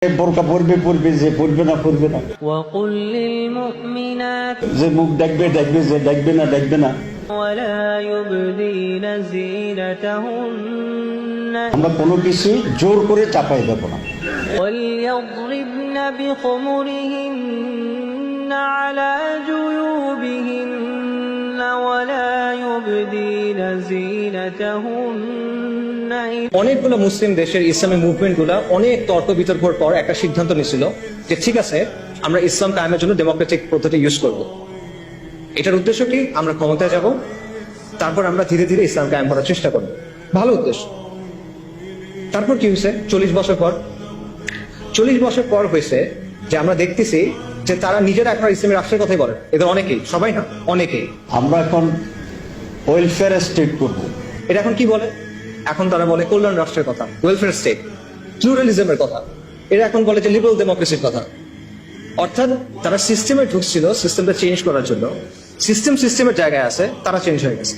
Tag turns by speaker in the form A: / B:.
A: বোরকা পরবে পরবে, যে পরবে না পরবে না,
B: وقل للمؤمنات
A: যে মুখ দেখবে দেখবে, যে দেখবে না দেখবে না।
B: ولا يبدين زينتهن
A: আমরা কোনো কিছু জোর করে চাপাই দেব না।
B: وليضربن بخمرهن على جيوبهن ولا يبدين زينتهن
C: অনেকগুলো মুসলিম দেশের ইসলামী মুভমেন্ট গুলা অনেক তর্ক বিতর্কের পর একটা সিদ্ধান্ত নিয়েছিল যে ঠিক আছে, আমরা ইসলাম কায়েমের জন্য ডেমোক্রেটিক পদ্ধতি ইউজ করব। এটার উদ্দেশ্য কি? আমরা ক্ষমতায় যাব, তারপর আমরা ধীরে ধীরে ইসলাম কায়েম করার চেষ্টা করব। ভালো উদ্দেশ্য। তারপর কি হয়েছে? 40 বছর পর হয়েছে যে আমরা দেখতেছি যে তারা নিজেরা এখন ইসলামী রাষ্ট্রের কথাই বলেন। এদের অনেকেই, সবাই না, অনেকেই
A: আমরা এখন ওয়েলফেয়ার স্টেট করব।
C: এটা এখন কি বলে? এখন তারা বলে কল্যাণ রাষ্ট্রের কথা, ওয়েলফেয়ার স্টেট, প্লুরালিজমের কথা। এরা এখন বলে যে লিবারাল ডেমোক্রেসির কথা। অর্থাৎ তারা সিস্টেমে ঢুকছিল সিস্টেমটা চেঞ্জ করার জন্য, সিস্টেমের জায়গায় আছে, তারা চেঞ্জ হয়ে গেছে।